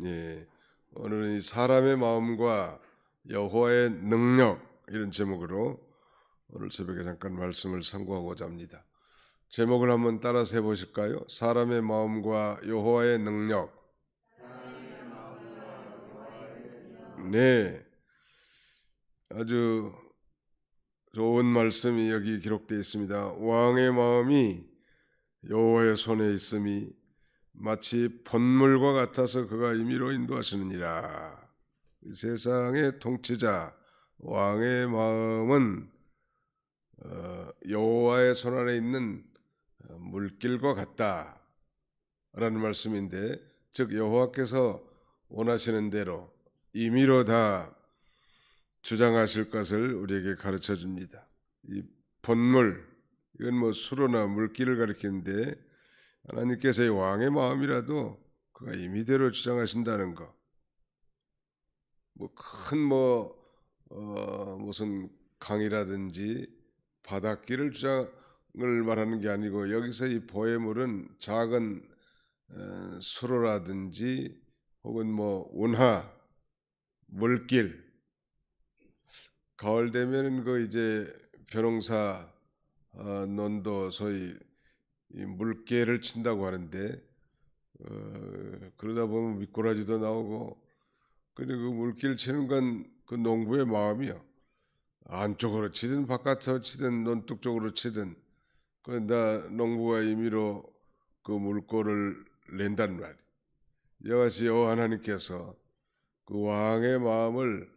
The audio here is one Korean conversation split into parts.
예, 오늘은 이 사람의 마음과 여호와의 능력 이런 제목으로 오늘 새벽에 잠깐 말씀을 상고하고자 합니다. 제목을 한번 따라서 해보실까요? 사람의 마음과 여호와의 능력. 네, 아주 좋은 말씀이 여기 기록되어 있습니다. 왕의 마음이 여호와의 손에 있음이 마치 번물과 같아서 그가 임의로 인도하시느니라. 세상의 통치자 왕의 마음은 여호와의 손 안에 있는 물길과 같다라는 말씀인데, 즉 여호와께서 원하시는 대로 임의로 다 주장하실 것을 우리에게 가르쳐 줍니다. 이 번물, 이건 뭐 수로나 물길을 가리키는데, 하나님께서의 왕의 마음이라도 그가 임의대로 주장하신다는 거. 뭐 큰 무슨 강이라든지 바닷길을 주장을 말하는 게 아니고, 여기서 이 보혜물은 작은 수로라든지 혹은 뭐 운하, 물길. 가을 되면은 그 이제 벼농사 논도 소위 이 물개를 친다고 하는데, 그러다 보면 미꾸라지도 나오고, 근데 그 물길 치는 건 그 농부의 마음이요. 안쪽으로 치든 바깥으로 치든 논둑 쪽으로 치든 그나 농부가 임의로 그 물꼬를 낸단 말이에요. 이같이 여호와 하나님께서 그 왕의 마음을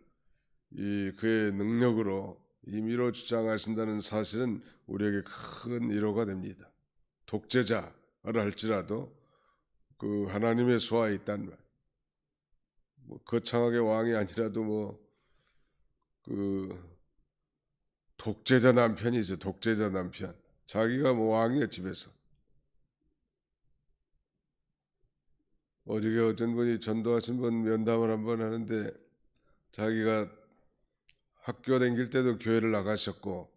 이 그의 능력으로 임의로 주장하신다는 사실은 우리에게 큰 위로가 됩니다. 독재자라 할지라도 그 하나님의 수하에 있단 말. 뭐 거창하게 왕이 아니라도 그 독재자 남편이죠. 독재자 남편. 자기가 뭐 왕이에요, 집에서. 어저께 어떤 분이 전도하신 분 면담을 한번 하는데, 자기가 학교 다닐 때도 교회를 나가셨고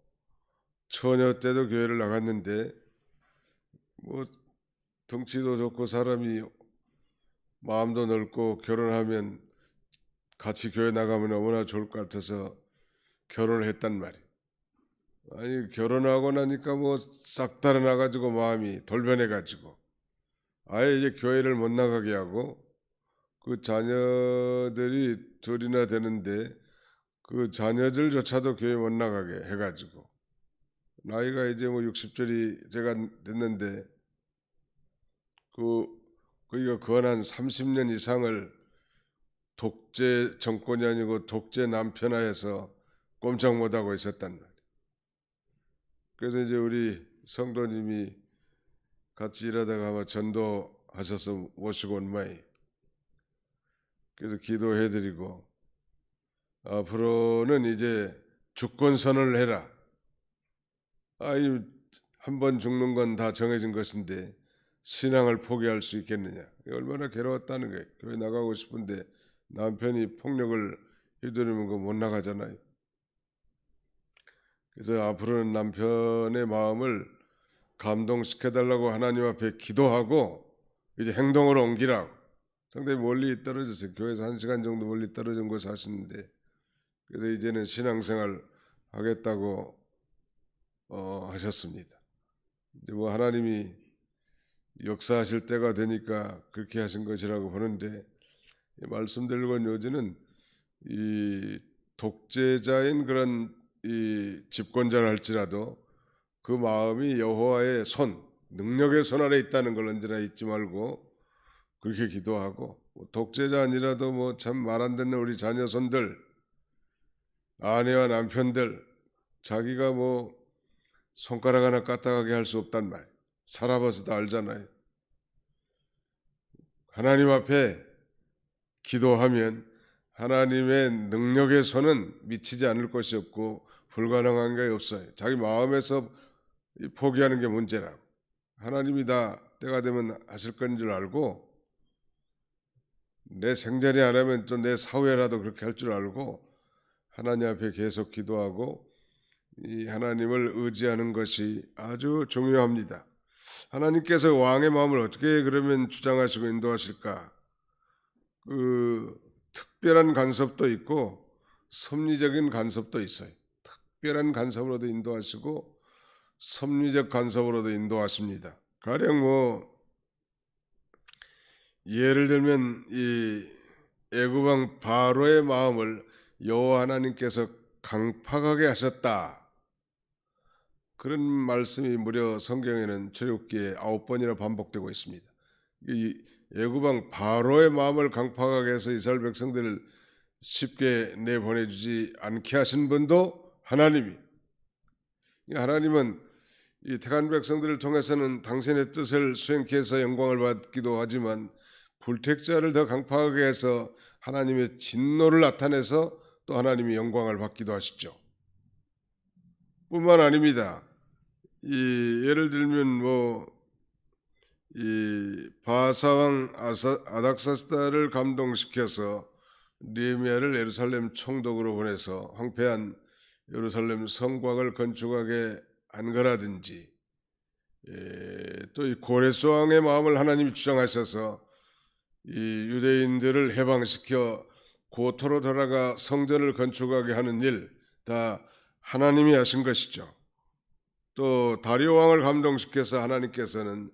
처녀 때도 교회를 나갔는데, 뭐 덩치도 좋고 사람이 마음도 넓고 결혼하면 같이 교회 나가면 너무나 좋을 것 같아서 결혼을 했단 말이에요. 아니 결혼하고 나니까 뭐 싹 달아나가지고 마음이 돌변해가지고 아예 이제 교회를 못 나가게 하고, 그 자녀들이 둘이나 되는데 그 자녀들조차도 교회 못 나가게 해가지고, 나이가 이제 뭐 60절이 제가 됐는데 그이가 거의 한 30년 이상을 독재 정권이 아니고 독재 남편하에서 꼼짝 못하고 있었단 말이에요. 그래서 이제 우리 성도님이 같이 일하다가 아마 전도하셔서 모시고 온 모양이에요. 그래서 기도해드리고, 앞으로는 이제 주권 선언을 해라. 아이, 한 번 죽는 건 다 정해진 것인데 신앙을 포기할 수 있겠느냐. 얼마나 괴로웠다는 거예요. 교회 나가고 싶은데 남편이 폭력을 휘두르면 그 못 나가잖아요. 그래서 앞으로는 남편의 마음을 감동시켜달라고 하나님 앞에 기도하고 이제 행동으로 옮기라고. 상당히 멀리 떨어졌어요. 교회에서 1시간 정도 멀리 떨어진 곳에 사시는데, 그래서 이제는 신앙생활 하겠다고 하셨습니다. 이제 뭐 하나님이 역사하실 때가 되니까 그렇게 하신 것이라고 보는데, 말씀드리건 요지는 이 독재자인 그런 이 집권자를 할지라도 그 마음이 여호와의 손, 능력의 손 아래 있다는 걸 언제나 잊지 말고 그렇게 기도하고, 독재자 아니라도 뭐 참 말 안 듣는 우리 자녀 손들, 아내와 남편들, 자기가 뭐 손가락 하나 까딱하게 할 수 없단 말. 살아봐서 다 알잖아요. 하나님 앞에 기도하면 하나님의 능력의 손은 미치지 않을 것이 없고 불가능한 게 없어요. 자기 마음에서 포기하는 게 문제라고. 하나님이 다 때가 되면 하실 건 줄 알고, 내 생전에 안 하면 또 내 사후에라도 그렇게 할 줄 알고 하나님 앞에 계속 기도하고 이 하나님을 의지하는 것이 아주 중요합니다. 하나님께서 왕의 마음을 어떻게 그러면 주장하시고 인도하실까? 그 특별한 간섭도 있고 섭리적인 간섭도 있어요. 특별한 간섭으로도 인도하시고 섭리적 간섭으로도 인도하십니다. 가령 예를 들면 이 애굽 왕 바로의 마음을 여호와 하나님께서 강팍하게 하셨다. 그런 말씀이 무려 성경에는 출애굽기에 9번이나 반복되고 있습니다. 이 애굽 왕 바로의 마음을 강팍하게 해서 이스라엘 백성들을 쉽게 내보내주지 않게 하신 분도 하나님이. 하나님은 이 택한 백성들을 통해서는 당신의 뜻을 수행케 해서 영광을 받기도 하지만 불택자를 더 강팍하게 해서 하나님의 진노를 나타내서 또 하나님이 영광을 받기도 하시죠. 뿐만 아닙니다. 예를 들면 이 바사왕 아닥사스다를 감동시켜서 느헤미야를 예루살렘 총독으로 보내서 황폐한 예루살렘 성곽을 건축하게 한 거라든지, 또 이 고레스 왕의 마음을 하나님이 주장하셔서 이 유대인들을 해방시켜 고토로 돌아가 성전을 건축하게 하는 일 다 하나님이 하신 것이죠. 또 다리오 왕을 감동시켜서 하나님께서는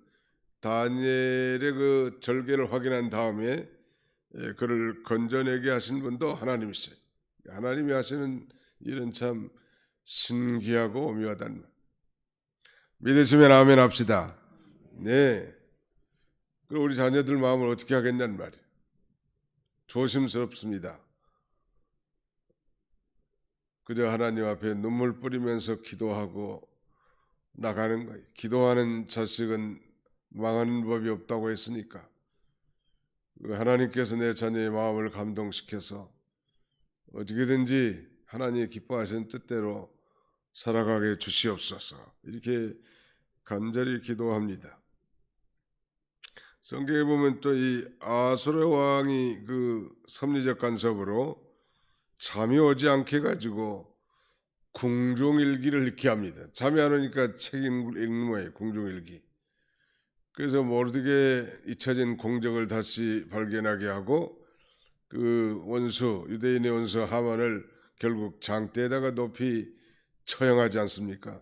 다니엘의 그 절개를 확인한 다음에 그를 건져내게 하신 분도 하나님이세요. 하나님이 하시는 일은 참 신기하고 오묘하다는 말. 믿으시면 아멘 합시다. 네. 그럼 우리 자녀들 마음을 어떻게 하겠냐는 말이에요. 조심스럽습니다. 그저 하나님 앞에 눈물 뿌리면서 기도하고 나가는 거예요. 기도하는 자식은 망하는 법이 없다고 했으니까 하나님께서 내 자녀의 마음을 감동시켜서 어떻게든지 하나님이 기뻐하시는 뜻대로 살아가게 주시옵소서. 이렇게 간절히 기도합니다. 성경에 보면 또 이 아수르 왕이 그 섭리적 간섭으로 잠이 오지 않게 해가지고 궁중일기를 읽게 합니다. 잠이 안 오니까 책 읽는 거예요. 궁중일기. 그래서 모르드게 잊혀진 공적을 다시 발견하게 하고 그 원수, 유대인의 원수 하만을 결국 장대에다가 높이 처형하지 않습니까?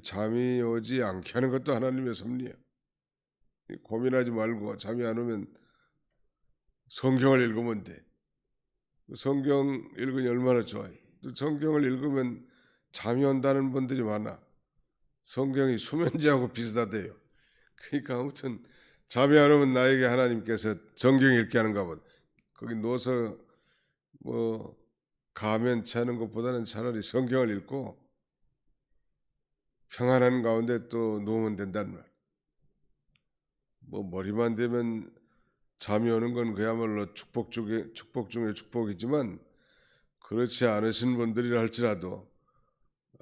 잠이 오지 않게 하는 것도 하나님의 섭리예요. 고민하지 말고 잠이 안 오면 성경을 읽으면 돼. 성경 읽으니 얼마나 좋아요. 또 성경을 읽으면 잠이 온다는 분들이 많아. 성경이 수면제하고 비슷하대요. 그러니까 아무튼 잠이 안 오면 나에게 하나님께서 성경 읽게 하는가 보다. 거기 누워서 가면치 하는 것보다는 차라리 성경을 읽고 평안한 가운데 또 누우면 된다는 말. 머리만 대면 잠이 오는 건 그야말로 축복 중에 축복이지만 그렇지 않으신 분들이라 할지라도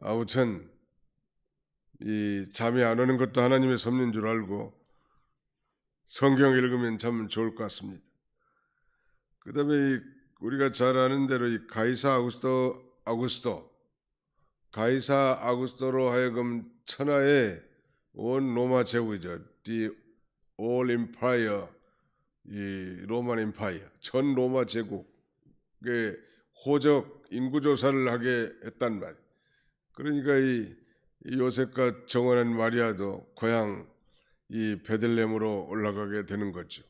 아무튼 이 잠이 안 오는 것도 하나님의 섭리인 줄 알고 성경 읽으면 참 좋을 것 같습니다. 그 다음에 우리가 잘 아는 대로 이 가이사 아구스토로 하여금 천하의 온 로마 제국이죠. The All Empire, 이 로만 임파이어, 전 로마 제국의 호적 인구조사를 하게 했단 말이에요. 그러니까 이 요셉과 정원한 마리아도 고향 이 베들레헴으로 올라가게 되는 거죠.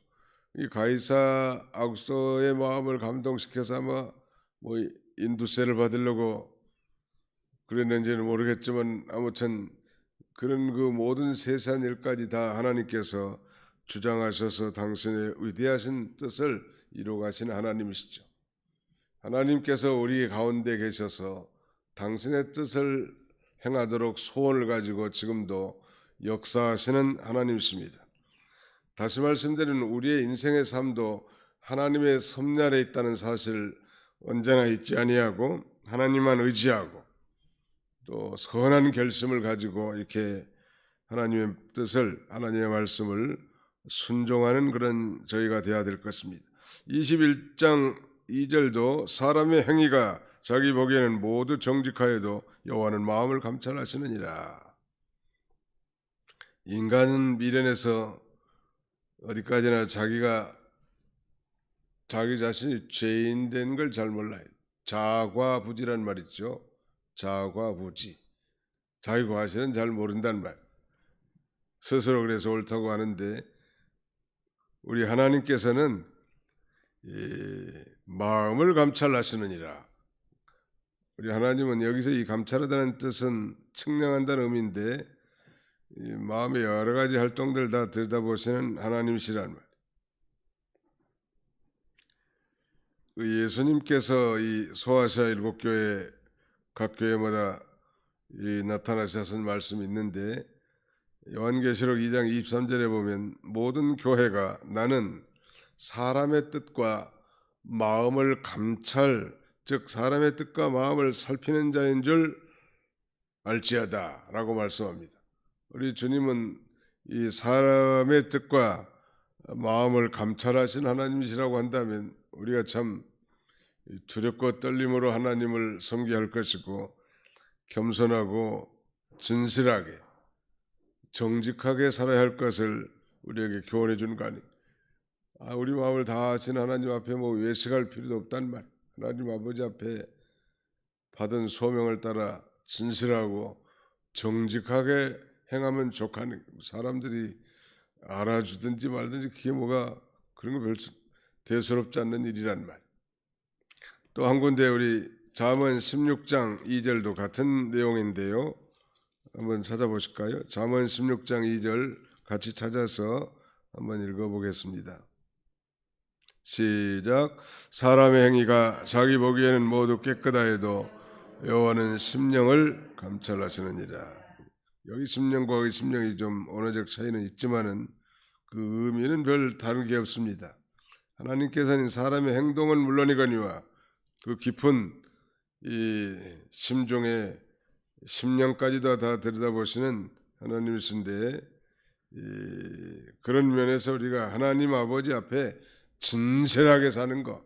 이 가이사 아구스토의 마음을 감동시켜서 아마 인두세를 받으려고 그랬는지는 모르겠지만 아무튼 그런 그 모든 세세한 일까지 다 하나님께서 주장하셔서 당신의 위대하신 뜻을 이루어가신 하나님이시죠. 하나님께서 우리 가운데 계셔서 당신의 뜻을 행하도록 소원을 가지고 지금도 역사하시는 하나님이십니다. 다시 말씀드리는 우리의 인생의 삶도 하나님의 섭리 아래 있다는 사실을 언제나 잊지 아니하고 하나님만 의지하고 또 선한 결심을 가지고 이렇게 하나님의 뜻을, 하나님의 말씀을 순종하는 그런 저희가 되어야 될 것입니다. 21장 2절도 사람의 행위가 자기 보기에는 모두 정직하여도 여호와는 마음을 감찰하시느니라. 인간은 미련해서 어디까지나 자기가 자기 자신이 죄인 된 걸 잘 몰라요. 자과부지란 말 있죠. 자과부지. 자기 과실은 잘 모른단 말. 스스로 그래서 옳다고 하는데 우리 하나님께서는 마음을 감찰하시느니라. 우리 하나님은 여기서 이 감찰하다는 뜻은 측량한다는 의미인데 이 마음의 여러 가지 활동들 다 들여다보시는 하나님이시란 말. 예수님께서 이 소아시아 일곱 교회 각 교회마다 나타나셔서 말씀이 있는데 요한계시록 2장 23절에 보면 모든 교회가 나는 사람의 뜻과 마음을 감찰, 즉 사람의 뜻과 마음을 살피는 자인 줄 알지어다 라고 말씀합니다. 우리 주님은 이 사람의 뜻과 마음을 감찰하신 하나님이시라고 한다면 우리가 참 두렵고 떨림으로 하나님을 섬겨야 할 것이고 겸손하고 진실하게 정직하게 살아야 할 것을 우리에게 교훈해 주는 거 아니에요. 우리 마음을 다 아시는 하나님 앞에 뭐 외식할 필요도 없단 말. 하나님 아버지 앞에 받은 소명을 따라 진실하고 정직하게 행하면 좋다는 사람들이 알아주든지 말든지 그게 뭐가 그런 거 별 대수롭지 않는 일이란 말. 또 한 군데 우리 잠언 16장 2절도 같은 내용인데요. 한번 찾아보실까요? 잠언 16장 2절 같이 찾아서 한번 읽어보겠습니다. 시작. 사람의 행위가 자기 보기에는 모두 깨끗하여도 여호와는 심령을 감찰하시느니라. 여기 심령과 여기 심령이 좀 언어적 차이는 있지만은 그 의미는 별 다른 게 없습니다. 하나님께서는 사람의 행동은 물론이거니와 그 깊은 이 심중의 심령까지도 다 들여다보시는 하나님이신데 그런 면에서 우리가 하나님 아버지 앞에 진실하게 사는 것,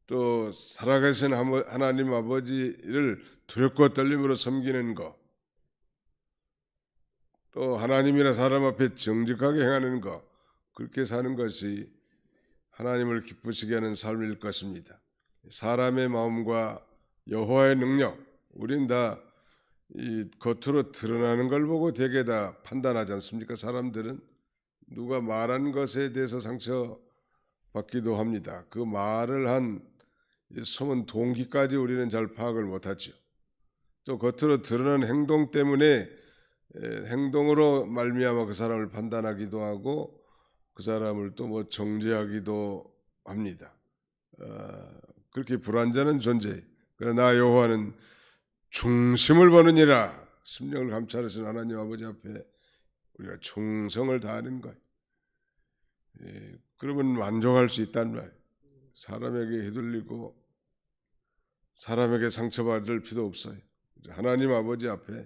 또 살아계신 하나님 아버지를 두렵고 떨림으로 섬기는 것, 또 하나님이나 사람 앞에 정직하게 행하는 것, 그렇게 사는 것이 하나님을 기쁘시게 하는 삶일 것입니다. 사람의 마음과 여호와의 능력, 우린 다 이 겉으로 드러나는 걸 보고 대개 다 판단하지 않습니까? 사람들은 누가 말한 것에 대해서 상처받기도 합니다. 그 말을 한 숨은 동기까지 우리는 잘 파악을 못하죠. 또 겉으로 드러난 행동 때문에 행동으로 말미암아 그 사람을 판단하기도 하고 그 사람을 또 뭐 정죄하기도 합니다. 그렇게 불완전한 존재. 그러나 여호와는 중심을 보느니라. 심령을 감찰하시는 하나님 아버지 앞에 우리가 충성을 다하는 것. 그러면 만족할 수 있단 말이에요. 사람에게 휘둘리고 사람에게 상처받을 필요 없어요. 하나님 아버지 앞에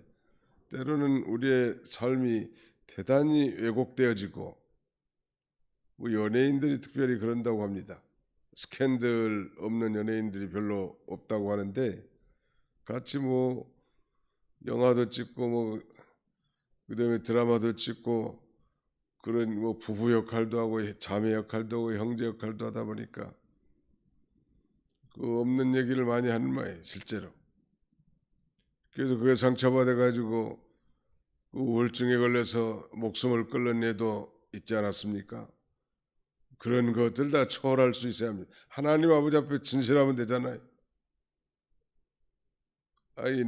때로는 우리의 삶이 대단히 왜곡되어지고 뭐 연예인들이 특별히 그런다고 합니다. 스캔들 없는 연예인들이 별로 없다고 하는데 같이 뭐 영화도 찍고 뭐 그다음에 드라마도 찍고 그런 뭐 부부 역할도 하고 자매 역할도 하고 형제 역할도 하다 보니까 그 없는 얘기를 많이 하는 거예요, 실제로. 그래서 그게 상처받아 가지고 그 우울증에 걸려서 목숨을 끊는 애도 있지 않았습니까? 그런 것들 다 초월할 수 있어야 합니다. 하나님 아버지 앞에 진실하면 되잖아요.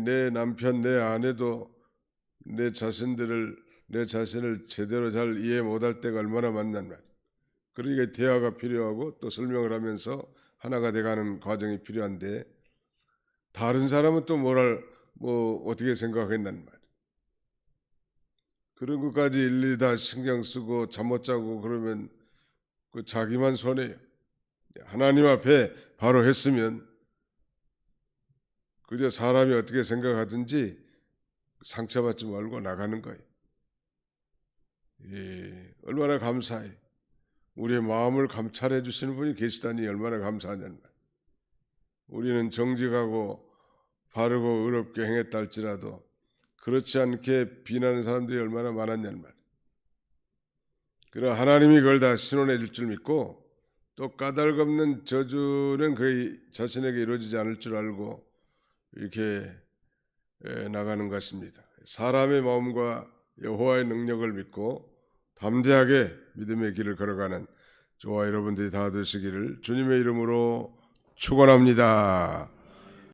내 남편, 내 아내도 내 자신을 제대로 잘 이해 못할 때가 얼마나 많단 말이에요. 그러니까 대화가 필요하고 또 설명을 하면서 하나가 돼가는 과정이 필요한데 다른 사람은 또 뭐 어떻게 생각했단 말이에요. 그런 것까지 일일이 다 신경 쓰고 잠 못 자고 그러면 그 자기만 손해요. 하나님 앞에 바로 했으면 그저 사람이 어떻게 생각하든지 상처받지 말고 나가는 거예요. 얼마나 감사해. 우리의 마음을 감찰해 주시는 분이 계시다니 얼마나 감사하냐는 말. 우리는 정직하고 바르고 의롭게 행했다 할지라도 그렇지 않게 비난하는 사람들이 얼마나 많았냐는 말. 그러나 하나님이 그걸 다 신원해 줄 줄 믿고 또 까닭없는 저주는 거의 자신에게 이루어지지 않을 줄 알고 이렇게 나가는 것입니다. 사람의 마음과 여호와의 능력을 믿고 담대하게 믿음의 길을 걸어가는 저와 여러분들이 다 되시기를 주님의 이름으로 축원합니다.